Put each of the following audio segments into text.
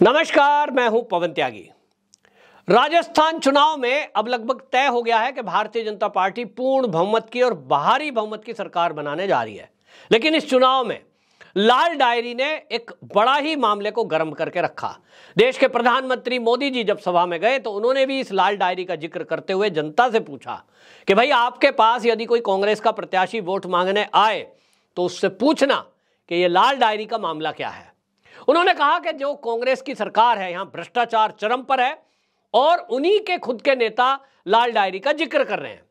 नमस्कार, मैं हूं पवन त्यागी। राजस्थान चुनाव में अब लगभग तय हो गया है कि भारतीय जनता पार्टी पूर्ण बहुमत की और भारी बहुमत की सरकार बनाने जा रही है। लेकिन इस चुनाव में लाल डायरी ने एक बड़ा ही मामले को गर्म करके रखा। देश के प्रधानमंत्री मोदी जी जब सभा में गए तो उन्होंने भी इस लाल डायरी का जिक्र करते हुए जनता से पूछा कि भाई, आपके पास यदि कोई कांग्रेस का प्रत्याशी वोट मांगने आए तो उससे पूछना कि यह लाल डायरी का मामला क्या है। उन्होंने कहा कि जो कांग्रेस की सरकार है, यहां भ्रष्टाचार चरम पर है और उन्हीं के खुद के नेता लाल डायरी का जिक्र कर रहे हैं।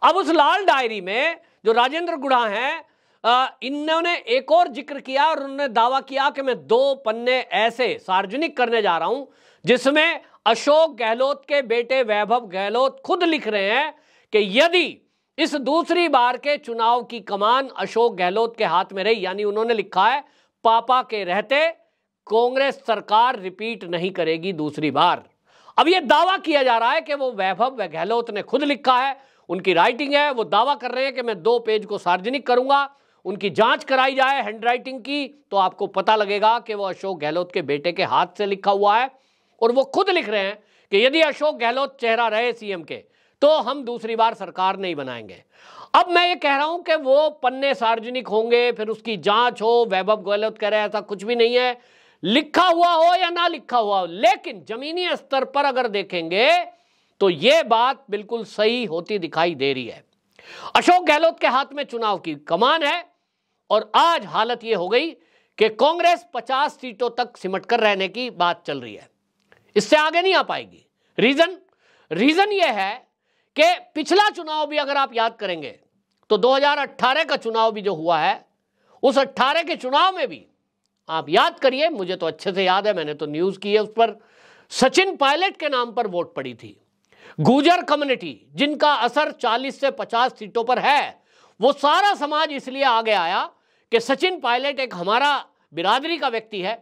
अब उस लाल डायरी में जो राजेंद्र गुढ़ा हैं, इन्होंने एक और जिक्र किया और उन्होंने दावा किया कि मैं 2 पन्ने ऐसे सार्वजनिक करने जा रहा हूं जिसमें अशोक गहलोत के बेटे वैभव गहलोत खुद लिख रहे हैं कि यदि इस दूसरी बार के चुनाव की कमान अशोक गहलोत के हाथ में रही, यानी उन्होंने लिखा है पापा के रहते कांग्रेस सरकार रिपीट नहीं करेगी दूसरी बार। अब यह दावा किया जा रहा है कि वो वैभव गहलोत ने खुद लिखा है, उनकी राइटिंग है। वो दावा कर रहे हैं कि मैं 2 पेज को सार्वजनिक करूंगा। उनकी जांच कराई जाए हैंडराइटिंग की तो आपको पता लगेगा कि वो अशोक गहलोत के बेटे के हाथ से लिखा हुआ है। और वो खुद लिख रहे हैं कि यदि अशोक गहलोत चेहरा रहे सीएम के तो हम दूसरी बार सरकार नहीं बनाएंगे। अब मैं ये कह रहा हूं कि वो पन्ने सार्वजनिक होंगे, फिर उसकी जांच हो। वैभव गहलोत कह रहे हैं ऐसा कुछ भी नहीं है, लिखा हुआ हो या ना लिखा हुआ हो। लेकिन जमीनी स्तर पर अगर देखेंगे तो यह बात बिल्कुल सही होती दिखाई दे रही है। अशोक गहलोत के हाथ में चुनाव की कमान है और आज हालत यह हो गई कि कांग्रेस 50 सीटों तक सिमट कर रहने की बात चल रही है, इससे आगे नहीं आ पाएगी। रीजन यह है कि पिछला चुनाव भी अगर आप याद करेंगे तो 2018 का चुनाव भी जो हुआ है, उस 18 के चुनाव में भी आप याद करिए, मुझे तो अच्छे से याद है, मैंने तो न्यूज की है उस पर, सचिन पायलट के नाम पर वोट पड़ी थी। गुर्जर कम्युनिटी जिनका असर 40 से 50 सीटों पर है, वो सारा समाज इसलिए आगे आया कि सचिन पायलट एक हमारा बिरादरी का व्यक्ति है।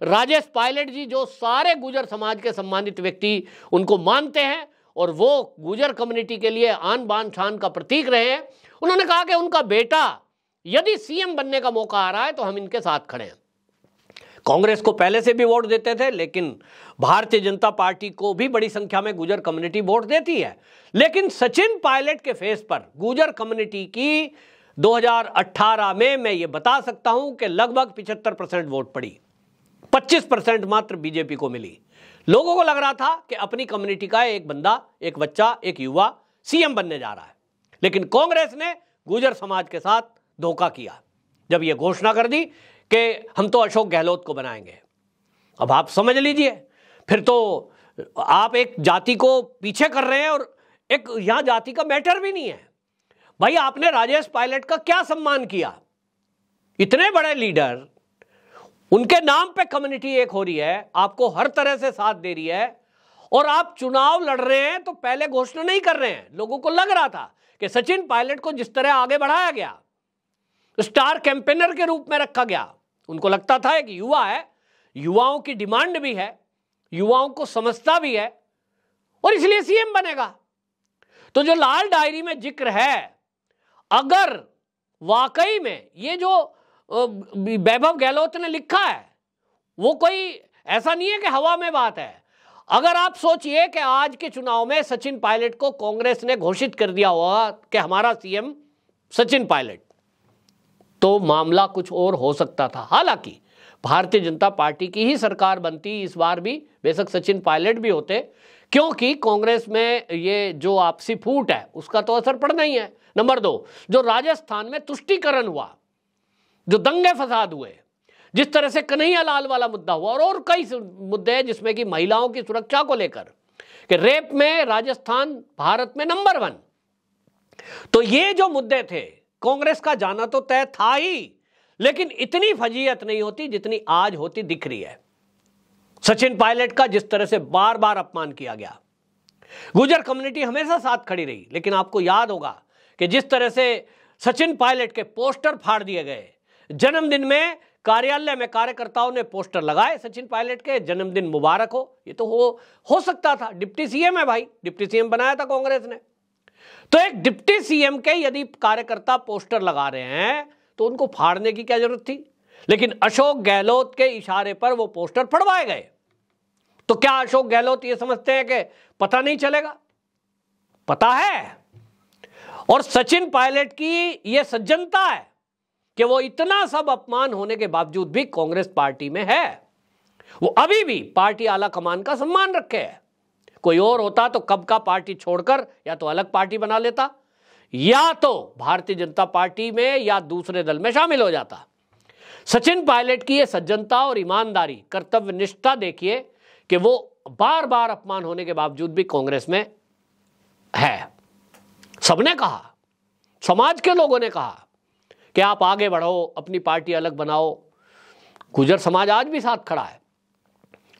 राजेश पायलट जी जो सारे गुर्जर समाज के सम्मानित व्यक्ति उनको मानते हैं और वो गुर्जर कम्युनिटी के लिए आन बान शान का प्रतीक रहे हैं। उन्होंने कहा कि उनका बेटा यदि सीएम बनने का मौका आ रहा है तो हम इनके साथ खड़े हैं। कांग्रेस को पहले से भी वोट देते थे, लेकिन भारतीय जनता पार्टी को भी बड़ी संख्या में गुर्जर कम्युनिटी वोट देती है। लेकिन सचिन पायलट के फेस पर गुर्जर कम्युनिटी की 2018 में मैं ये बता सकता हूं कि लगभग 75% वोट पड़ी, 25% मात्र बीजेपी को मिली। लोगों को लग रहा था कि अपनी कम्युनिटी का एक बंदा, एक बच्चा, एक युवा सीएम बनने जा रहा है। लेकिन कांग्रेस ने गुर्जर समाज के साथ धोखा किया जब यह घोषणा कर दी कि हम तो अशोक गहलोत को बनाएंगे। अब आप समझ लीजिए, फिर तो आप एक जाति को पीछे कर रहे हैं और एक यहां जाति का मैटर भी नहीं है। भाई, आपने राजेश पायलट का क्या सम्मान किया? इतने बड़े लीडर, उनके नाम पे कम्युनिटी एक हो रही है, आपको हर तरह से साथ दे रही है और आप चुनाव लड़ रहे हैं तो पहले घोषणा नहीं कर रहे हैं। लोगों को लग रहा था कि सचिन पायलट को जिस तरह आगे बढ़ाया गया, स्टार कैंपेनर के रूप में रखा गया, उनको लगता था एक युवा है, युवाओं की डिमांड भी है, युवाओं को समझता भी है और इसलिए सीएम बनेगा। तो जो लाल डायरी में जिक्र है, अगर वाकई में ये जो वैभव गहलोत ने लिखा है वो कोई ऐसा नहीं है कि हवा में बात है। अगर आप सोचिए कि आज के चुनाव में सचिन पायलट को कांग्रेस ने घोषित कर दिया हुआ कि हमारा सीएम सचिन पायलट, तो मामला कुछ और हो सकता था। हालांकि भारतीय जनता पार्टी की ही सरकार बनती इस बार भी, बेशक सचिन पायलट भी होते, क्योंकि कांग्रेस में ये जो आपसी फूट है उसका तो असर पड़ना ही है। नंबर 2, जो राजस्थान में तुष्टीकरण हुआ, जो दंगे फसाद हुए, जिस तरह से कन्हैया लाल वाला मुद्दा हुआ और कई मुद्दे हैं जिसमें कि महिलाओं की सुरक्षा को लेकर कि रेप में राजस्थान भारत में नंबर 1, तो ये जो मुद्दे थे, कांग्रेस का जाना तो तय था ही, लेकिन इतनी फजीयत नहीं होती जितनी आज होती दिख रही है। सचिन पायलट का जिस तरह से बार बार अपमान किया गया, गुर्जर कम्युनिटी हमेशा साथ खड़ी रही, लेकिन आपको याद होगा कि जिस तरह से सचिन पायलट के पोस्टर फाड़ दिए गए, जन्मदिन में कार्यालय में कार्यकर्ताओं ने पोस्टर लगाए सचिन पायलट के, जन्मदिन मुबारक हो। ये तो हो सकता था, डिप्टी सीएम है भाई, डिप्टी सीएम बनाया था कांग्रेस ने। तो एक डिप्टी सीएम के यदि कार्यकर्ता पोस्टर लगा रहे हैं तो उनको फाड़ने की क्या जरूरत थी? लेकिन अशोक गहलोत के इशारे पर वो पोस्टर फड़वाए गए तो क्या अशोक गहलोत ये समझते हैं कि पता नहीं चलेगा? पता है। और सचिन पायलट की यह सज्जनता है कि वो इतना सब अपमान होने के बावजूद भी कांग्रेस पार्टी में है। वो अभी भी पार्टी आला कमान का सम्मान रखे है। कोई और होता तो कब का पार्टी छोड़कर या तो अलग पार्टी बना लेता या तो भारतीय जनता पार्टी में या दूसरे दल में शामिल हो जाता। सचिन पायलट की यह सज्जनता और ईमानदारी, कर्तव्य निष्ठा देखिए कि वो बार बार अपमान होने के बावजूद भी कांग्रेस में है। सबने कहा, समाज के लोगों ने कहा कि आप आगे बढ़ो, अपनी पार्टी अलग बनाओ। गुर्जर समाज आज भी साथ खड़ा है।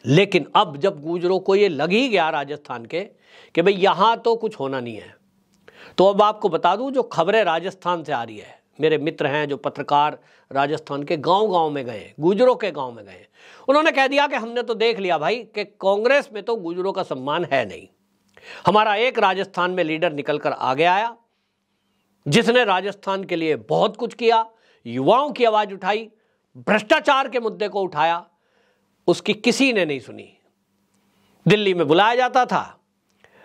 लेकिन अब जब गुर्जरों को ये लग ही गया राजस्थान के कि भाई यहां तो कुछ होना नहीं है, तो अब आपको बता दूं, जो खबरें राजस्थान से आ रही है, मेरे मित्र हैं जो पत्रकार राजस्थान के गांव-गांव में गए, गुर्जरों के गांव में गए, उन्होंने कह दिया कि हमने तो देख लिया भाई कि कांग्रेस में तो गुर्जरों का सम्मान है नहीं। हमारा एक राजस्थान में लीडर निकलकर आगे आया जिसने राजस्थान के लिए बहुत कुछ किया, युवाओं की आवाज उठाई, भ्रष्टाचार के मुद्दे को उठाया, उसकी किसी ने नहीं सुनी। दिल्ली में बुलाया जाता था,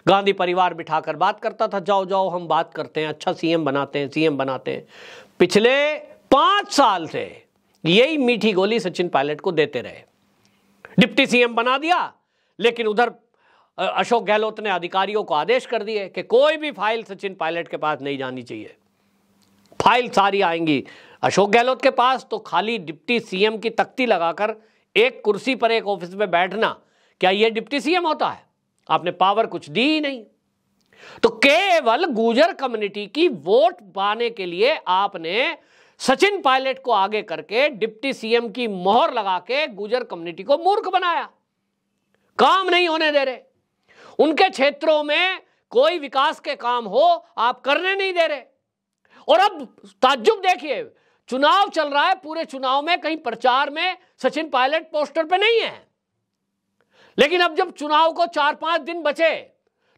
गांधी परिवार बिठाकर बात करता था, जाओ जाओ हम बात करते हैं, अच्छा सीएम बनाते हैं, सीएम बनाते हैं। पिछले 5 साल से यही मीठी गोली सचिन पायलट को देते रहे। डिप्टी सीएम बना दिया, लेकिन उधर अशोक गहलोत ने अधिकारियों को आदेश कर दिए कि कोई भी फाइल सचिन पायलट के पास नहीं जानी चाहिए। फाइल सारी आएंगी अशोक गहलोत के पास, तो खाली डिप्टी सीएम की तख्ती लगाकर एक कुर्सी पर एक ऑफिस में बैठना, क्या यह डिप्टी सीएम होता है? आपने पावर कुछ दी ही नहीं। तो केवल गुर्जर कम्युनिटी की वोट पाने के लिए आपने सचिन पायलट को आगे करके डिप्टी सीएम की मोहर लगा के गुर्जर कम्युनिटी को मूर्ख बनाया। काम नहीं होने दे रहे, उनके क्षेत्रों में कोई विकास के काम हो आप करने नहीं दे रहे। और अब ताज्जुब देखिए, चुनाव चल रहा है, पूरे चुनाव में कहीं प्रचार में सचिन पायलट पोस्टर पे नहीं है, लेकिन अब जब चुनाव को 4-5 दिन बचे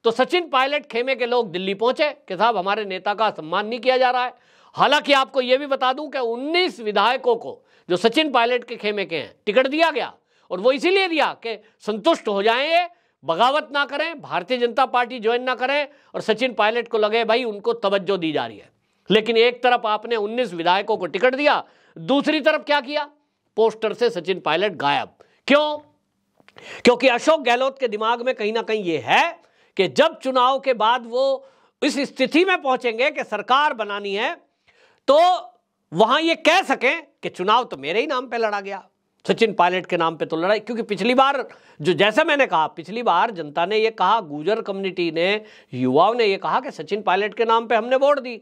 तो सचिन पायलट खेमे के लोग दिल्ली पहुंचे कि साहब हमारे नेता का सम्मान नहीं किया जा रहा है। हालांकि आपको यह भी बता दूं कि 19 विधायकों को जो सचिन पायलट के खेमे के हैं टिकट दिया गया, और वो इसीलिए दिया कि संतुष्ट हो जाएं, बगावत ना करें, भारतीय जनता पार्टी ज्वाइन ना करें, और सचिन पायलट को लगे भाई उनको तवज्जो दी जा रही है। लेकिन एक तरफ आपने 19 विधायकों को टिकट दिया, दूसरी तरफ क्या किया? पोस्टर से सचिन पायलट गायब। क्यों? क्योंकि अशोक गहलोत के दिमाग में कहीं ना कहीं यह है कि जब चुनाव के बाद वो इस स्थिति में पहुंचेंगे कि सरकार बनानी है, तो वहां ये कह सकें कि चुनाव तो मेरे ही नाम पे लड़ा गया, सचिन पायलट के नाम पे तो लड़ाई। क्योंकि पिछली बार जो, जैसे मैंने कहा, पिछली बार जनता ने ये कहा, गुर्जर कम्युनिटी ने, युवाओं ने ये कहा कि सचिन पायलट के नाम पे हमने वोट दी,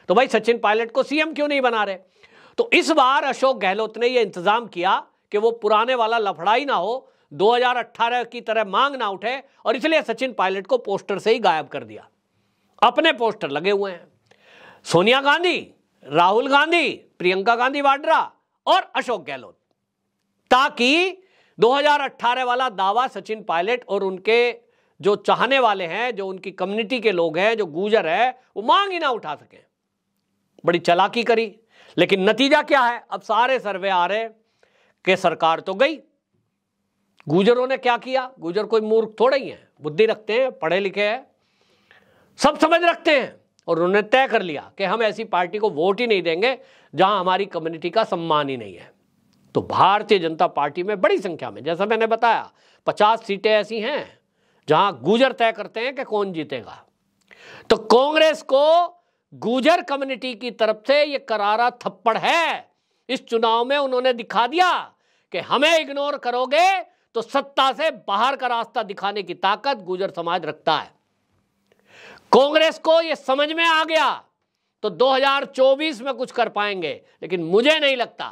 तो भाई सचिन पायलट को सीएम क्यों नहीं बना रहे? तो इस बार अशोक गहलोत ने यह इंतजाम किया कि वो पुराने वाला लफड़ा ही ना हो, 2018 की तरह मांग ना उठे, और इसलिए सचिन पायलट को पोस्टर से ही गायब कर दिया। अपने पोस्टर लगे हुए हैं, सोनिया गांधी, राहुल गांधी, प्रियंका गांधी वाड्रा और अशोक गहलोत, ताकि 2018 वाला दावा सचिन पायलट और उनके जो चाहने वाले हैं, जो उनकी कम्युनिटी के लोग हैं, जो गुर्जर है, वो मांग ही ना उठा सके। बड़ी चालाकी करी, लेकिन नतीजा क्या है? अब सारे सर्वे आ रहे कि सरकार तो गई। गुर्जरों ने क्या किया? गुर्जर कोई मूर्ख थोड़े ही है, बुद्धि रखते हैं, पढ़े लिखे हैं, सब समझ रखते हैं, और उन्होंने तय कर लिया कि हम ऐसी पार्टी को वोट ही नहीं देंगे जहां हमारी कम्युनिटी का सम्मान ही नहीं है। तो भारतीय जनता पार्टी में बड़ी संख्या में, जैसा मैंने बताया, 50 सीटें ऐसी हैं जहां गुर्जर तय करते हैं कि कौन जीतेगा। तो कांग्रेस को गुर्जर कम्युनिटी की तरफ से यह करारा थप्पड़ है। इस चुनाव में उन्होंने दिखा दिया कि हमें इग्नोर करोगे तो सत्ता से बाहर का रास्ता दिखाने की ताकत गुर्जर समाज रखता है। कांग्रेस को यह समझ में आ गया तो 2024 में कुछ कर पाएंगे, लेकिन मुझे नहीं लगता,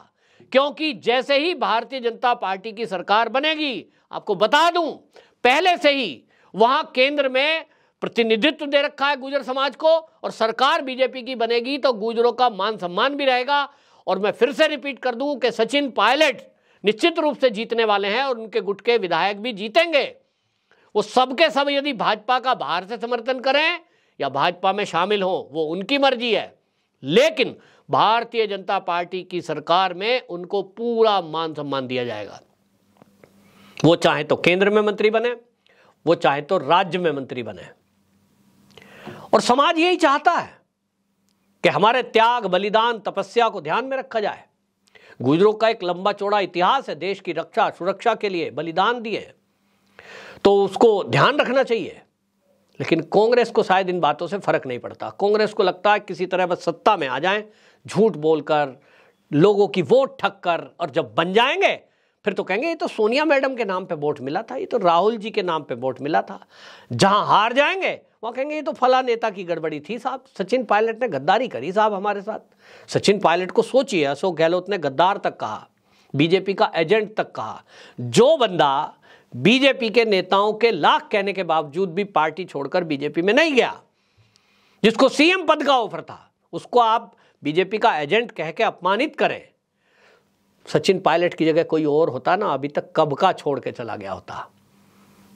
क्योंकि जैसे ही भारतीय जनता पार्टी की सरकार बनेगी, आपको बता दूं पहले से ही वहां केंद्र में प्रतिनिधित्व दे रखा है गुर्जर समाज को, और सरकार बीजेपी की बनेगी तो गुर्जरों का मान सम्मान भी रहेगा। और मैं फिर से रिपीट कर दूं कि सचिन पायलट निश्चित रूप से जीतने वाले हैं और उनके गुट के विधायक भी जीतेंगे। वो सबके सब यदि भाजपा का बाहर से समर्थन करें या भाजपा में शामिल हो, वो उनकी मर्जी है, लेकिन भारतीय जनता पार्टी की सरकार में उनको पूरा मान सम्मान दिया जाएगा। वो चाहे तो केंद्र में मंत्री बने, वो चाहे तो राज्य में मंत्री बने। और समाज यही चाहता है कि हमारे त्याग, बलिदान, तपस्या को ध्यान में रखा जाए। गुजरों का एक लंबा चौड़ा इतिहास है, देश की रक्षा सुरक्षा के लिए बलिदान दिए, तो उसको ध्यान रखना चाहिए। लेकिन कांग्रेस को शायद इन बातों से फर्क नहीं पड़ता। कांग्रेस को लगता है किसी तरह बस सत्ता में आ जाएं, झूठ बोलकर, लोगों की वोट ठग कर, और जब बन जाएंगे फिर तो कहेंगे ये तो सोनिया मैडम के नाम पे वोट मिला था, ये तो राहुल जी के नाम पे वोट मिला था। जहां हार जाएंगे वहां कहेंगे ये तो फला नेता की गड़बड़ी थी साहब, सचिन पायलट ने गद्दारी करी साहब हमारे साथ। सचिन पायलट को सोचिए, अशोक गहलोत ने गद्दार तक कहा, बीजेपी का एजेंट तक कहा। जो बंदा बीजेपी के नेताओं के लाख कहने के बावजूद भी पार्टी छोड़कर बीजेपी में नहीं गया, जिसको सीएम पद का ऑफर था, उसको आप बीजेपी का एजेंट कह के अपमानित करें। सचिन पायलट की जगह कोई और होता ना, अभी तक कब का छोड़ के चला गया होता।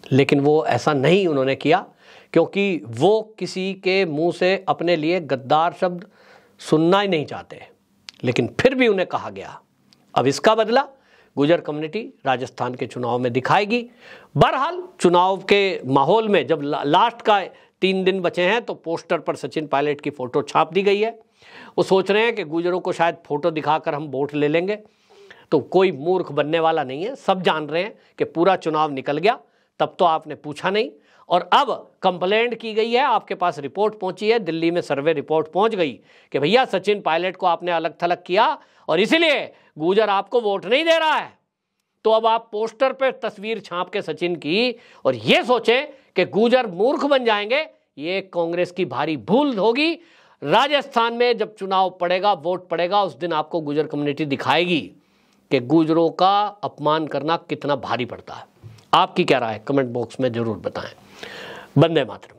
लेकिन वो ऐसा नहीं उन्होंने किया, क्योंकि वो किसी के मुंह से अपने लिए गद्दार शब्द सुनना ही नहीं चाहते। लेकिन फिर भी उन्हें कहा गया। अब इसका बदला गुर्जर कम्युनिटी राजस्थान के चुनाव में दिखाएगी। बहरहाल चुनाव के माहौल में जब लास्ट का 3 दिन बचे हैं तो पोस्टर पर सचिन पायलट की फोटो छाप दी गई है। वो सोच रहे हैं कि गुर्जरों को शायद फोटो दिखाकर हम वोट ले लेंगे। तो कोई मूर्ख बनने वाला नहीं है, सब जान रहे हैं कि पूरा चुनाव निकल गया, तब तो आपने पूछा नहीं। और अब कंप्लेंट की गई है, आपके पास रिपोर्ट पहुंची है, दिल्ली में सर्वे रिपोर्ट पहुंच गई कि भैया सचिन पायलट को आपने अलग थलग किया और इसलिए गुर्जर आपको वोट नहीं दे रहा है। तो अब आप पोस्टर पे तस्वीर छाप के सचिन की और ये सोचें कि गुर्जर मूर्ख बन जाएंगे, ये कांग्रेस की भारी भूल होगी। राजस्थान में जब चुनाव पड़ेगा, वोट पड़ेगा, उस दिन आपको गुर्जर कम्युनिटी दिखाएगी कि गुर्जरों का अपमान करना कितना भारी पड़ता है। आपकी क्या राय है? कमेंट बॉक्स में जरूर बताएं। वंदे मातरम।